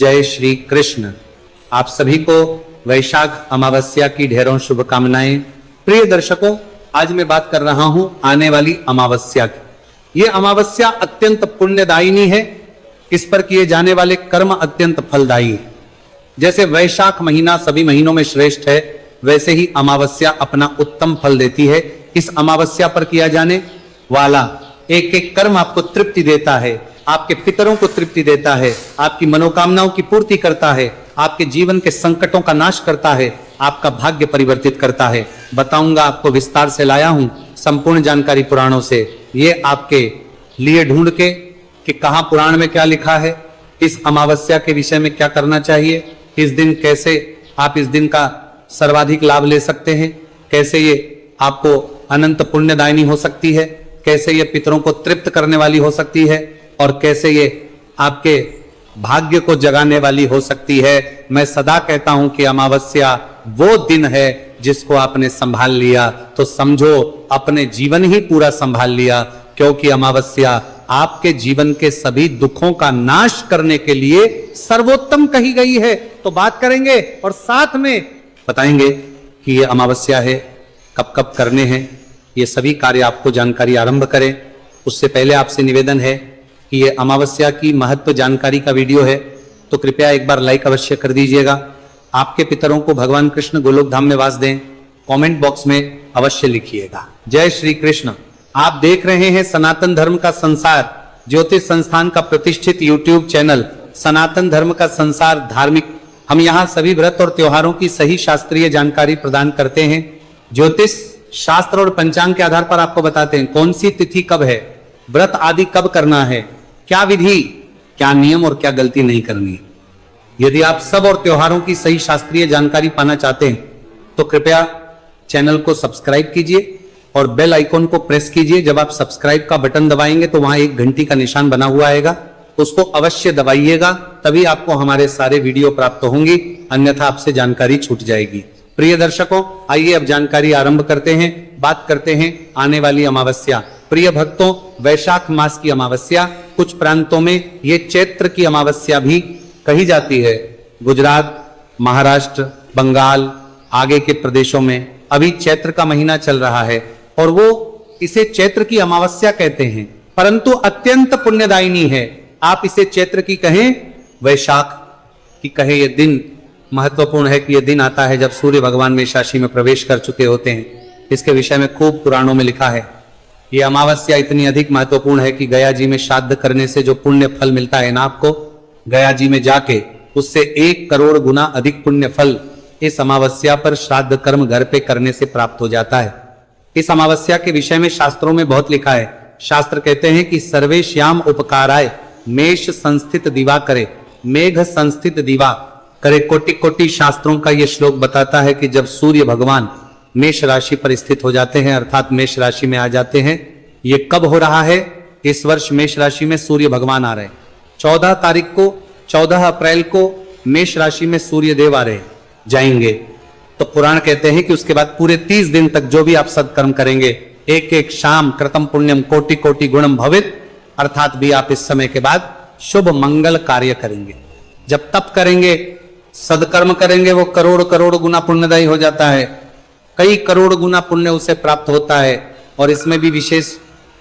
जय श्री कृष्ण। आप सभी को वैशाख अमावस्या की ढेरों शुभकामनाएं। प्रिय दर्शकों, आज मैं बात कर रहा हूं आने वाली अमावस्या की। यह अमावस्या अत्यंत पुण्यदायिनी है। इस पर किए जाने वाले कर्म अत्यंत फलदायी है। जैसे वैशाख महीना सभी महीनों में श्रेष्ठ है, वैसे ही अमावस्या अपना उत्तम फल देती है। इस अमावस्या पर किया जाने वाला एक एक कर्म आपको तृप्ति देता है, आपके पितरों को तृप्ति देता है, आपकी मनोकामनाओं की पूर्ति करता है, आपके जीवन के संकटों का नाश करता है, आपका भाग्य परिवर्तित करता है। बताऊंगा, आपको विस्तार से लाया हूं संपूर्ण जानकारी पुराणों से। ये आपके लिए ढूंढ के कि कहां पुराण में क्या लिखा है, इस अमावस्या के विषय में क्या करना चाहिए, इस दिन कैसे आप इस दिन का सर्वाधिक लाभ ले सकते हैं, कैसे ये आपको अनंत पुण्यदायिनी हो सकती है, कैसे ये पितरों को तृप्त करने वाली हो सकती है, और कैसे ये आपके भाग्य को जगाने वाली हो सकती है। मैं सदा कहता हूं कि अमावस्या वो दिन है जिसको आपने संभाल लिया तो समझो अपने जीवन ही पूरा संभाल लिया, क्योंकि अमावस्या आपके जीवन के सभी दुखों का नाश करने के लिए सर्वोत्तम कही गई है। तो बात करेंगे और साथ में बताएंगे कि ये अमावस्या है, कब कब करने हैं, ये सभी कार्य आपको जानकारी आरंभ करें। उससे पहले आपसे निवेदन है कि ये अमावस्या की महत्व जानकारी का वीडियो है, तो कृपया एक बार लाइक अवश्य कर दीजिएगा। आपके पितरों को भगवान कृष्ण गोलोक धाम में वास दें, कमेंट बॉक्स में अवश्य लिखिएगा। जय श्री कृष्ण। आप देख रहे हैं सनातन धर्म का संसार ज्योतिष संस्थान का प्रतिष्ठित यूट्यूब चैनल सनातन धर्म का संसार धार्मिक। हम यहाँ सभी व्रत और त्योहारों की सही शास्त्रीय जानकारी प्रदान करते हैं। ज्योतिष शास्त्र और पंचांग के आधार पर आपको बताते हैं कौन सी तिथि कब है, व्रत आदि कब करना है, क्या विधि, क्या नियम और क्या गलती नहीं करनी। यदि आप सब और त्योहारों की सही शास्त्रीय जानकारी पाना चाहते हैं तो कृपया चैनल को सब्सक्राइब कीजिए और बेल आइकॉन को प्रेस कीजिए। जब आप सब्सक्राइब का बटन दबाएंगे तो वहां एक घंटी का निशान बना हुआ आएगा, उसको अवश्य दबाइएगा, तभी आपको हमारे सारे वीडियो प्राप्त होंगी, अन्यथा आपसे जानकारी छूट जाएगी। प्रिय दर्शकों, आइए अब जानकारी आरंभ करते हैं। बात करते हैं आने वाली अमावस्या। प्रिय भक्तों, वैशाख मास की अमावस्या, कुछ प्रांतों में ये चैत्र की अमावस्या भी कही जाती है। गुजरात, महाराष्ट्र, बंगाल आगे के प्रदेशों में अभी चैत्र का महीना चल रहा है और वो इसे चैत्र की अमावस्या कहते हैं, परंतु अत्यंत पुण्यदायिनी है। आप इसे चैत्र की कहें, वैशाख की कहें, यह दिन महत्वपूर्ण है कि यह दिन आता है जब सूर्य भगवान मेष राशि में प्रवेश कर चुके होते हैं। इसके विषय में खूब पुराणों में लिखा है। यह अमावस्या इतनी अधिक महत्वपूर्ण है कि गया जी में श्राद्ध करने से जो पुण्य फल मिलता है ना, आपको गया जी में जाके उससे 1 करोड़ गुना अधिक पुण्य फल इस अमावस्या पर श्राद्ध कर्म घर पे करने से प्राप्त हो जाता है। इस अमावस्या के विषय में शास्त्रों में बहुत लिखा है। शास्त्र कहते हैं कि सर्वेश्याम उपकाराय मेष संस्थित दिवा करे, मेघ संस्थित दिवा करे। कोटि कोटि शास्त्रों का यह श्लोक बताता है कि जब सूर्य भगवान मेष राशि पर स्थित हो जाते हैं, अर्थात मेष राशि में आ जाते हैं। ये कब हो रहा है? इस वर्ष मेष राशि में सूर्य भगवान आ रहे हैं। 14 तारीख को, 14 अप्रैल को मेष राशि में सूर्य देव आ रहे जाएंगे। तो पुराण कहते हैं कि उसके बाद पूरे 30 दिन तक जो भी आप सत्कर्म करेंगे, एक एक शाम कृतम पुण्यम कोटि कोटि गुणम भवित, अर्थात भी आप इस समय के बाद शुभ मंगल कार्य करेंगे। जब तप करेंगे, सदकर्म करेंगे, वो करोड़ करोड़ गुना पुण्यदायी हो जाता है। कई करोड़ गुना पुण्य उसे प्राप्त होता है। और इसमें भी विशेष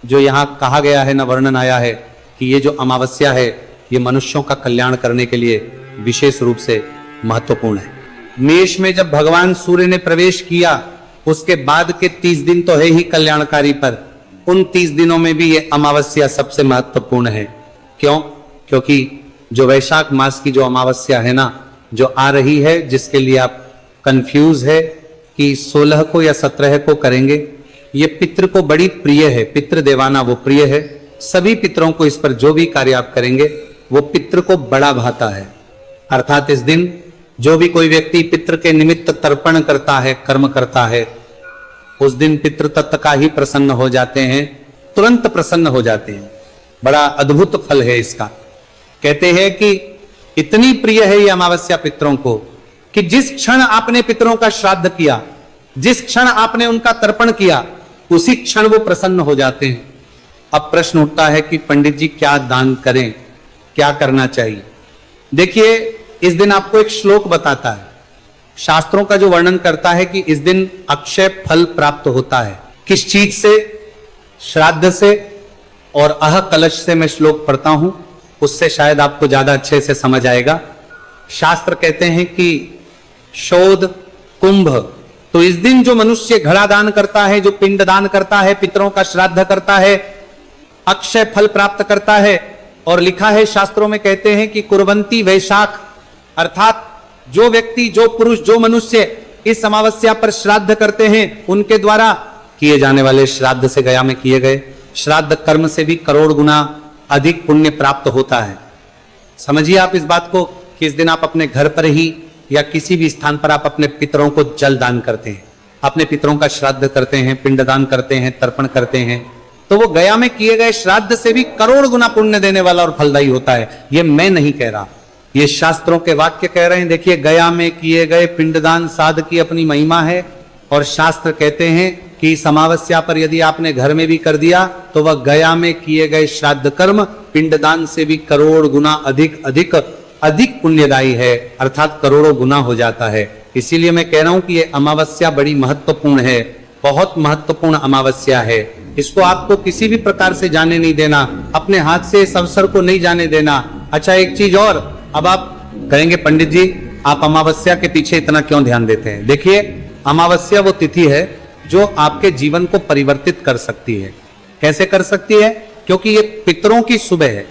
जो यहाँ कहा गया है ना, वर्णन आया है कि ये जो अमावस्या है ये मनुष्यों का कल्याण करने के लिए विशेष रूप से महत्वपूर्ण है। मेष में जब भगवान सूर्य ने प्रवेश किया, उसके बाद के 30 दिन तो है ही कल्याणकारी, पर उन 30 दिनों में भी ये अमावस्या सबसे महत्वपूर्ण है। क्यों? क्योंकि जो वैशाख मास की जो अमावस्या है ना, जो आ रही है, जिसके लिए आप कंफ्यूज है कि 16 को या 17 को करेंगे, ये पितृ को बड़ी प्रिय है। पितृ देवाना वो प्रिय है। सभी पितरों को इस पर जो भी कार्य आप करेंगे वो पितृ को बड़ा भाता है। अर्थात इस दिन जो भी कोई व्यक्ति पितृ के निमित्त तर्पण करता है, कर्म करता है, उस दिन पितृ तत्व का ही प्रसन्न हो जाते हैं, तुरंत प्रसन्न हो जाते हैं। बड़ा अद्भुत फल है इसका। कहते हैं कि इतनी प्रिय है ये अमावस्या पितरों को कि जिस क्षण आपने पितरों का श्राद्ध किया, जिस क्षण आपने उनका तर्पण किया, उसी क्षण वो प्रसन्न हो जाते हैं। अब प्रश्न उठता है कि पंडित जी क्या दान करें, क्या करना चाहिए? देखिए, इस दिन आपको एक श्लोक बताता है, शास्त्रों का जो वर्णन करता है कि इस दिन अक्षय फल प्राप्त होता है। किस चीज से? श्राद्ध से और अह कलश से। मैं श्लोक पढ़ता हूं, उससे शायद आपको ज्यादा अच्छे से समझ आएगा। शास्त्र कहते हैं कि शोध कुंभ, तो इस दिन जो मनुष्य घड़ा दान करता है, जो पिंड दान करता है, पितरों का श्राद्ध करता है, अक्षय फल प्राप्त करता है। और लिखा है शास्त्रों में, कहते हैं कि कुर्वंती वैशाख, अर्थात जो व्यक्ति, जो पुरुष, जो मनुष्य इस अमावस्या पर श्राद्ध करते हैं, उनके द्वारा किए जाने वाले श्राद्ध से, गया में किए गए श्राद्ध कर्म से भी करोड़ गुना अधिक पुण्य प्राप्त होता है। समझिए आप इस बात को कि इस दिन आप अपने घर पर ही या किसी भी स्थान पर आप अपने पितरों को जल दान करते हैं, अपने पितरों का श्राद्ध करते हैं, पिंडदान करते हैं, तर्पण करते हैं, तो वो गया में किए गए श्राद्ध से भी करोड़ गुना पुण्य देने वाला और फलदायी होता है। ये मैं नहीं कह रहा, ये शास्त्रों के वाक्य कह रहे हैं। देखिए, गया में किए गए पिंडदान साध की अपनी महिमा है, और शास्त्र कहते हैं कि इस अमावस्या पर यदि आपने घर में भी कर दिया तो वह गया में किए गए श्राद्ध कर्म पिंडदान से भी करोड़ गुना अधिक अधिक अधिक पुण्यदायी है, अर्थात करोड़ों गुना हो जाता है। इसीलिए मैं कह रहा हूं कि ये अमावस्या बड़ी महत्वपूर्ण है, बहुत महत्वपूर्ण अमावस्या है। इसको आपको किसी भी प्रकार से जाने नहीं देना, अपने हाथ से इस अवसर को नहीं जाने देना। अच्छा, एक चीज और, अब आप कहेंगे पंडित जी आप अमावस्या के पीछे इतना क्यों ध्यान देते हैं? देखिए, अमावस्या वो तिथि है जो आपके जीवन को परिवर्तित कर सकती है। कैसे कर सकती है? क्योंकि ये पितरों की सुबह है।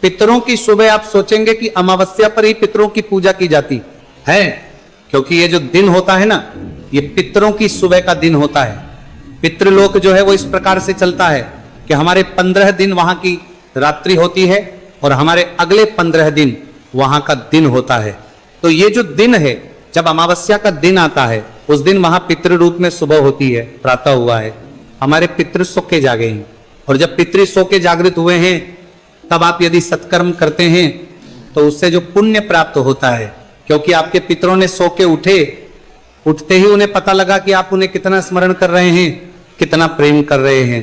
पितरों की सुबह आप सोचेंगे कि अमावस्या पर ही पितरों की पूजा की जाती है, क्योंकि ये जो दिन होता है ना, ये पितरों की सुबह का दिन होता है। पितृलोक जो है वो इस प्रकार से चलता है कि हमारे 15 दिन वहां की रात्रि होती है और हमारे अगले 15 दिन वहां का दिन होता है। तो ये जो दिन है, जब अमावस्या का दिन आता है, उस दिन वहां पितृ रूप में सुबह होती है, प्रातः हुआ है, हमारे पितृ सो के जागे हैं, और जब पितृ सो के जागृत हुए हैं, तब आप यदि सत्कर्म करते हैं तो उससे जो पुण्य प्राप्त होता है, क्योंकि आपके पितरों ने सो के उठे, उठते ही उन्हें पता लगा कि आप उन्हें कितना स्मरण कर रहे हैं, कितना प्रेम कर रहे हैं,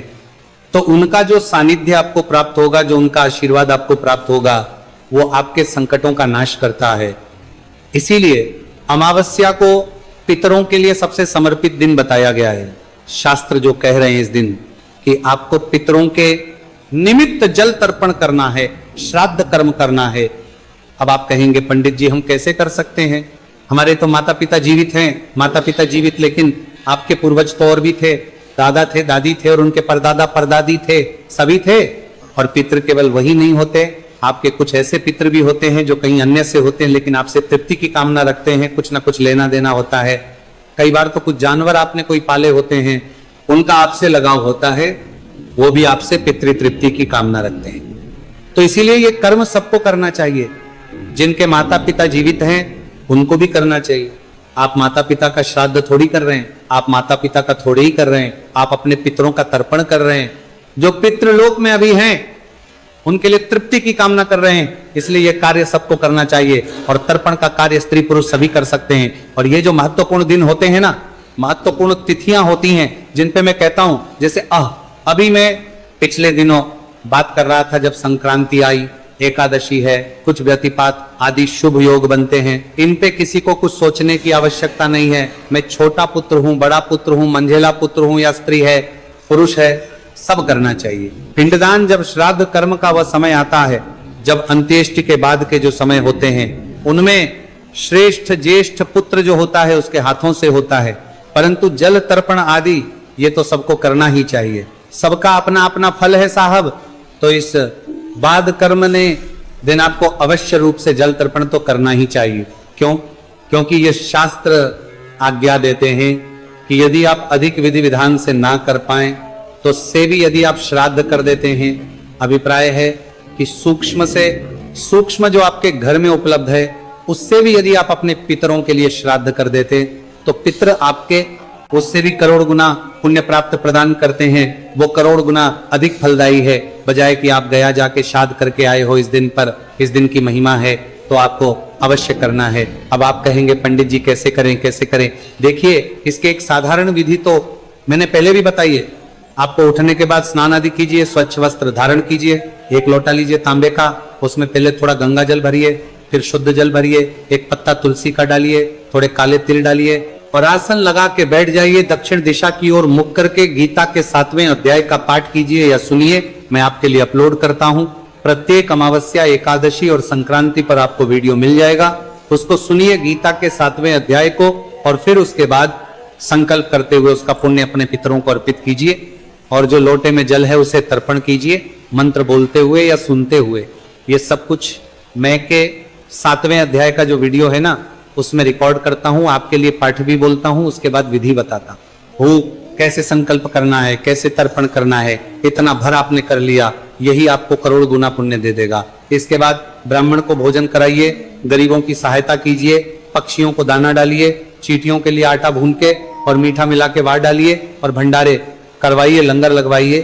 तो उनका जो सानिध्य आपको प्राप्त होगा, जो उनका आशीर्वाद आपको प्राप्त होगा, वो आपके संकटों का नाश करता है। इसीलिए अमावस्या को पितरों के लिए सबसे समर्पित दिन बताया गया है। शास्त्र जो कह रहे हैं इस दिन कि आपको पितरों के निमित्त जल तर्पण करना है, श्राद्ध कर्म करना है। अब आप कहेंगे पंडित जी हम कैसे कर सकते हैं? हमारे तो माता पिता जीवित हैं। माता पिता जीवित, लेकिन आपके पूर्वज तो और भी थे, दादा थे, दादी थे, और उनके परदादा परदादी थे, सभी थे। और पितृ केवल वही नहीं होते, आपके कुछ ऐसे पितृ भी होते हैं जो कहीं अन्य से होते हैं, लेकिन आपसे तृप्ति की कामना रखते हैं, कुछ ना कुछ लेना देना होता है। कई बार तो कुछ जानवर आपने कोई पाले होते हैं, उनका आपसे लगाव होता है, वो भी आपसे पितृ तृप्ति की कामना रखते हैं। तो इसीलिए ये कर्म सबको करना चाहिए। जिनके माता पिता जीवित हैं उनको भी करना चाहिए। आप माता पिता का श्राद्ध थोड़ी कर रहे हैं, आप माता पिता का थोड़े ही कर रहे हैं, आप अपने पितरों का तर्पण कर रहे हैं। जो पितृलोक में अभी हैं उनके लिए तृप्ति की कामना कर रहे हैं, इसलिए यह कार्य सबको करना चाहिए। और तर्पण का कार्य स्त्री पुरुष सभी कर सकते हैं। और ये जो महत्वपूर्ण दिन होते हैं ना, महत्वपूर्ण तिथियां होती हैं, जिन पे मैं कहता हूं, जैसे अभी मैं पिछले दिनों बात कर रहा था, जब संक्रांति आई, एकादशी है, कुछ व्यतिपात आदि शुभ योग बनते हैं, इन पे किसी को कुछ सोचने की आवश्यकता नहीं है। मैं छोटा पुत्र हूं, बड़ा पुत्र हूं, मंझेला पुत्र हूं, या स्त्री है, पुरुष है, सब करना चाहिए। पिंडदान जब श्राद्ध कर्म का वह समय आता है, जब अंत्येष्टि के बाद के जो समय होते हैं, उनमें श्रेष्ठ ज्येष्ठ पुत्र जो होता है उसके हाथों से होता है। परंतु जल तर्पण आदि ये तो सबको करना ही चाहिए, सबका अपना अपना फल है साहब। तो इस बाद कर्म ने दिन आपको अवश्य रूप से जल तर्पण तो करना ही चाहिए। क्यों? क्योंकि ये शास्त्र आज्ञा देते हैं कि यदि आप अधिक विधि विधान से ना कर पाए तो से भी यदि आप श्राद्ध कर देते हैं, अभिप्राय है कि सूक्ष्म से सूक्ष्म जो आपके घर में उपलब्ध है उससे भी यदि आप अपने पितरों के लिए श्राद्ध कर देते तो पितर आपके उससे भी करोड़ गुना पुण्य प्राप्त प्रदान करते हैं। वो करोड़ गुना अधिक फलदायी है, बजाय कि आप गया जाके श्राद्ध करके आए हो। इस दिन पर, इस दिन की महिमा है तो आपको अवश्य करना है। अब आप कहेंगे पंडित जी कैसे करें, कैसे करें? देखिए, इसके एक साधारण विधि तो मैंने पहले भी बताई है। आपको उठने के बाद स्नान आदि कीजिए, स्वच्छ वस्त्र धारण कीजिए, एक लोटा लीजिए तांबे का, उसमें पहले थोड़ा गंगा जल भरिए, फिर शुद्ध जल भरिए, एक पत्ता तुलसी का डालिए, थोड़े काले तिल डालिए और आसन लगा के बैठ जाइए। दक्षिण दिशा की ओर मुख करके गीता के 7वें अध्याय का पाठ कीजिए या सुनिए। मैं आपके लिए अपलोड करता हूं। प्रत्येक अमावस्या, एकादशी और संक्रांति पर आपको वीडियो मिल जाएगा। उसको सुनिए, गीता के 7वें अध्याय को, और फिर उसके बाद संकल्प करते हुए उसका पुण्य अपने पितरों को अर्पित कीजिए। और जो लोटे में जल है उसे तर्पण कीजिए, मंत्र बोलते हुए या सुनते हुए। ये सब कुछ मैं के 7वें अध्याय का जो वीडियो है ना, उसमें रिकॉर्ड करता हूं, आपके लिए पाठ भी बोलता हूं, उसके बाद विधि बताता हूं, कैसे संकल्प करना है, कैसे तर्पण करना है। इतना भर आपने कर लिया, यही आपको करोड़ गुना पुण्य दे देगा। इसके बाद ब्राह्मण को भोजन कराइए, गरीबों की सहायता कीजिए, पक्षियों को दाना डालिए, चींटियों के लिए आटा भून के और मीठा मिला के वार डालिए और भंडारे करवाइए, लंगर लगवाइए,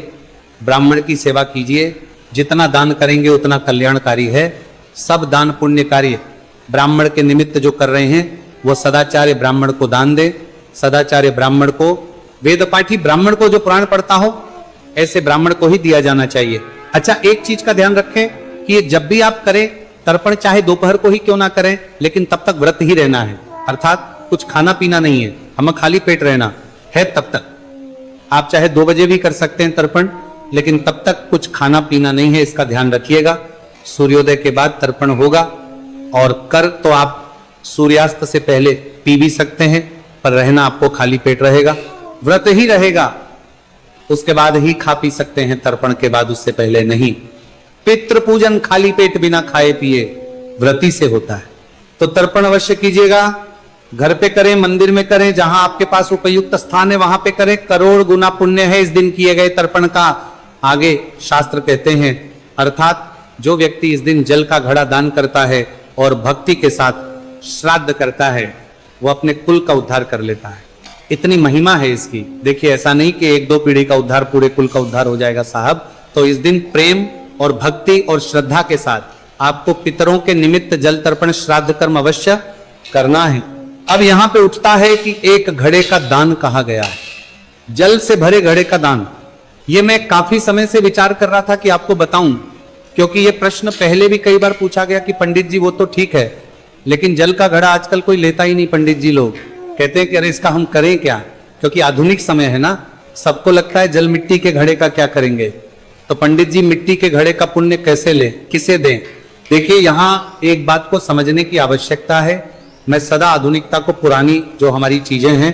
ब्राह्मण की सेवा कीजिए। जितना दान करेंगे उतना कल्याणकारी है। सब दान पुण्य कार्य ब्राह्मण के निमित्त जो कर रहे हैं वो सदाचार्य ब्राह्मण को दान दे। सदाचार्य ब्राह्मण को, वेद पाठी ब्राह्मण को जो पुराण पढ़ता हो, ऐसे ब्राह्मण को ही दिया जाना चाहिए। अच्छा, एक चीज का ध्यान रखें कि ये जब भी आप करें तर्पण, चाहे दोपहर को ही क्यों ना करें, लेकिन तब तक व्रत ही रहना है। अर्थात कुछ खाना पीना नहीं है, हमें खाली पेट रहना है तब तक। आप चाहे 2 बजे भी कर सकते हैं तर्पण, लेकिन तब तक कुछ खाना पीना नहीं है, इसका ध्यान रखिएगा। सूर्योदय के बाद तर्पण होगा, और कर तो आप सूर्यास्त से पहले पी भी सकते हैं, पर रहना आपको खाली पेट रहेगा, व्रत ही रहेगा। उसके बाद ही खा पी सकते हैं, तर्पण के बाद, उससे पहले नहीं। पितृ पूजन खाली पेट बिना खाए पिए व्रती से होता है। तो तर्पण अवश्य कीजिएगा, घर पे करें, मंदिर में करें, जहां आपके पास उपयुक्त स्थान है वहां पे करें। करोड़ गुना पुण्य है इस दिन किए गए तर्पण का। आगे शास्त्र कहते हैं, अर्थात जो व्यक्ति इस दिन जल का घड़ा दान करता है और भक्ति के साथ श्राद्ध करता है, वो अपने कुल का उद्धार कर लेता है। इतनी महिमा है इसकी। देखिए, ऐसा नहीं कि 1-2 पीढ़ी का उद्धार, पूरे कुल का उद्धार हो जाएगा साहब। तो इस दिन प्रेम और भक्ति और श्रद्धा के साथ आपको पितरों के निमित्त जल तर्पण श्राद्ध कर्म अवश्य करना है। अब यहां पे उठता है कि एक घड़े का दान कहा गया है, जल से भरे घड़े का दान। ये मैं काफी समय से विचार कर रहा था कि आपको बताऊं, क्योंकि ये प्रश्न पहले भी कई बार पूछा गया कि पंडित जी वो तो ठीक है, लेकिन जल का घड़ा आजकल कोई लेता ही नहीं। पंडित जी लोग कहते हैं कि अरे इसका हम करें क्या, क्योंकि आधुनिक समय है ना, सबको लगता है जल मिट्टी के घड़े का क्या करेंगे। तो पंडित जी मिट्टी के घड़े का पुण्य कैसे लें, किसे दें? देखिए, यहां एक बात को समझने की आवश्यकता है। मैं सदा आधुनिकता को पुरानी जो हमारी चीजें हैं,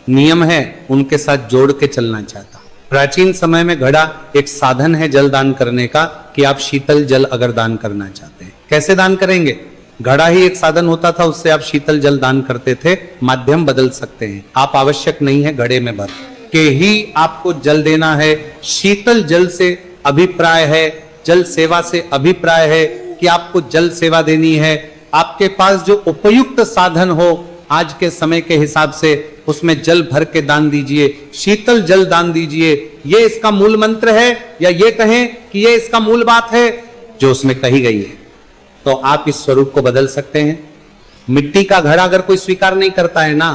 नियम है, उनके साथ जोड़ के चलना चाहता हूं। प्राचीन समय में घड़ा एक साधन है जल दान करने का, कि आप शीतल जल अगर दान करना चाहते हैं, कैसे दान करेंगे? घड़ा ही एक साधन होता था, उससे आप शीतल जल दान करते थे। माध्यम बदल सकते हैं आप, आवश्यक नहीं है घड़े में भर के ही आपको जल देना है। शीतल जल से अभिप्राय है, जल सेवा से अभिप्राय है कि आपको जल सेवा देनी है। आपके पास जो उपयुक्त साधन हो आज के समय के हिसाब से, उसमें जल भर के दान दीजिए, शीतल जल दान दीजिए। ये इसका मूल मंत्र है, या ये कहें कि ये इसका मूल बात है जो उसमें कही गई है। तो आप इस स्वरूप को बदल सकते हैं। मिट्टी का घड़ा अगर कोई स्वीकार नहीं करता है ना,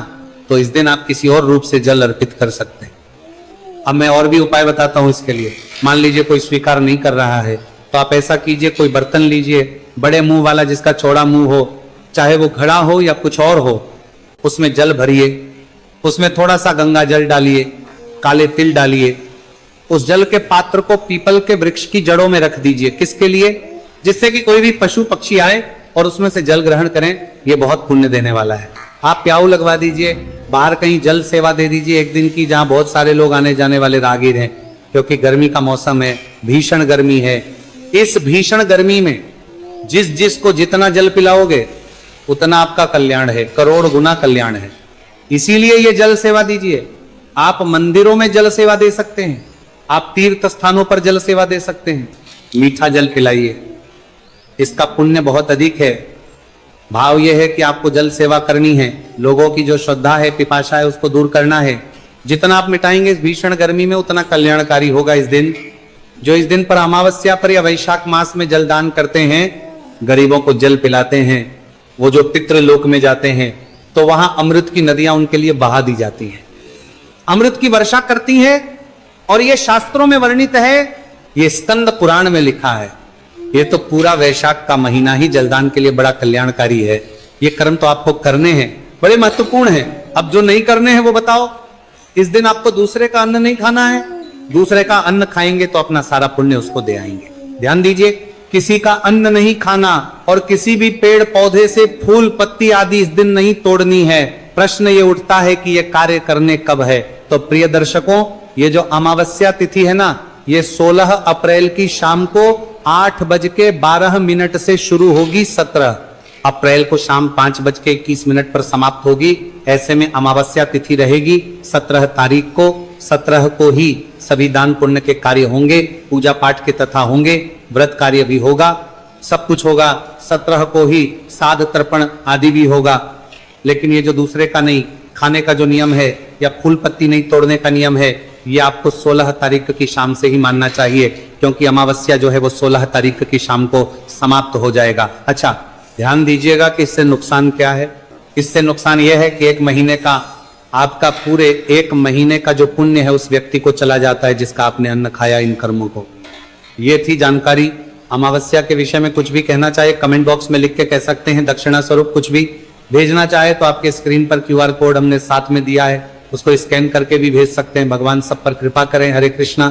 तो इस दिन आप किसी और रूप से जल अर्पित कर सकते हैं। अब मैं और भी उपाय बताता हूं इसके लिए। मान लीजिए कोई स्वीकार नहीं कर रहा है, तो आप ऐसा कीजिए, कोई बर्तन लीजिए बड़े मुंह वाला, जिसका चौड़ा मुंह हो, चाहे वो घड़ा हो या कुछ और हो, उसमें जल भरिए, उसमें थोड़ा सा गंगा जल डालिए, काले तिल डालिए। उस जल के पात्र को पीपल के वृक्ष की जड़ों में रख दीजिए। किसके लिए? जिससे कि कोई भी पशु पक्षी आए और उसमें से जल ग्रहण करें। ये बहुत पुण्य देने वाला है। आप प्याऊ लगवा दीजिए, बाहर कहीं जल सेवा दे दीजिए एक दिन की, जहां बहुत सारे लोग आने जाने वाले राहगीर हैं, क्योंकि गर्मी का मौसम है, भीषण गर्मी है। इस भीषण गर्मी में जिसको जितना जल पिलाओगे उतना आपका कल्याण है, करोड़ गुना कल्याण है। इसीलिए ये जल सेवा दीजिए। आप मंदिरों में जल सेवा दे सकते हैं, आप तीर्थ स्थानों पर जल सेवा दे सकते हैं। मीठा जल पिलाइए, इसका पुण्य बहुत अधिक है। भाव यह है कि आपको जल सेवा करनी है, लोगों की जो श्रद्धा है, पिपाशा है, उसको दूर करना है। जितना आप मिटाएंगे इस भीषण गर्मी में, उतना कल्याणकारी होगा इस दिन। जो इस दिन पर अमावस्या पर या वैशाख मास में जल दान करते हैं, गरीबों को जल पिलाते हैं, वो जो पितृलोक में जाते हैं, तो वहां अमृत की नदियां उनके लिए बहा दी जाती हैं, अमृत की वर्षा करती हैं। और ये शास्त्रों में वर्णित है, ये स्कंद पुराण में लिखा है। ये तो पूरा वैशाख का महीना ही जलदान के लिए बड़ा कल्याणकारी है। ये कर्म तो आपको करने हैं, बड़े महत्वपूर्ण हैं। अब जो नहीं करने हैं वो बताओ। इस दिन आपको दूसरे का अन्न नहीं खाना है। दूसरे का अन्न खाएंगे तो अपना सारा पुण्य उसको दे आएंगे। ध्यान दीजिए, किसी का अन्न नहीं खाना और किसी भी पेड़ पौधे से फूल पत्ती आदि इस दिन नहीं तोड़नी है। प्रश्न ये उठता है कि ये कार्य करने कब है। तो प्रिय दर्शकों, ये जो अमावस्या तिथि है ना, ये 16 अप्रैल की शाम को 8:12 से शुरू होगी। 17 अप्रैल को शाम 5:21 पर समाप्त होगी। ऐसे में अमावस्या तिथि रहेगी 17 तारीख को। 17 को ही सभी दान पुण्य के कार्य होंगे, पूजा पाठ के तथा होंगे, व्रत कार्य भी होगा, सब कुछ होगा। 17 को ही साध तर्पण आदि भी होगा। लेकिन ये जो दूसरे का नहीं खाने का जो नियम है या फूल पत्ती नहीं तोड़ने का नियम है, ये आपको 16 तारीख की शाम से ही मानना चाहिए, क्योंकि अमावस्या जो है वो 16 तारीख की शाम को समाप्त हो जाएगा। अच्छा, ध्यान दीजिएगा कि इससे नुकसान क्या है। इससे नुकसान यह है कि 1 महीने का आपका पूरे 1 महीने का जो पुण्य है उस व्यक्ति को चला जाता है जिसका आपने अन्न खाया इन कर्मों को। ये थी जानकारी। अमावस्या के विषय में कुछ भी कहना चाहे कमेंट बॉक्स में लिख के कह सकते हैं। दक्षिणा स्वरूप कुछ भी भेजना चाहे तो आपके स्क्रीन पर QR कोड हमने साथ में दिया है, उसको स्कैन करके भी भेज सकते हैं। भगवान सब पर कृपा करें। हरे कृष्णा।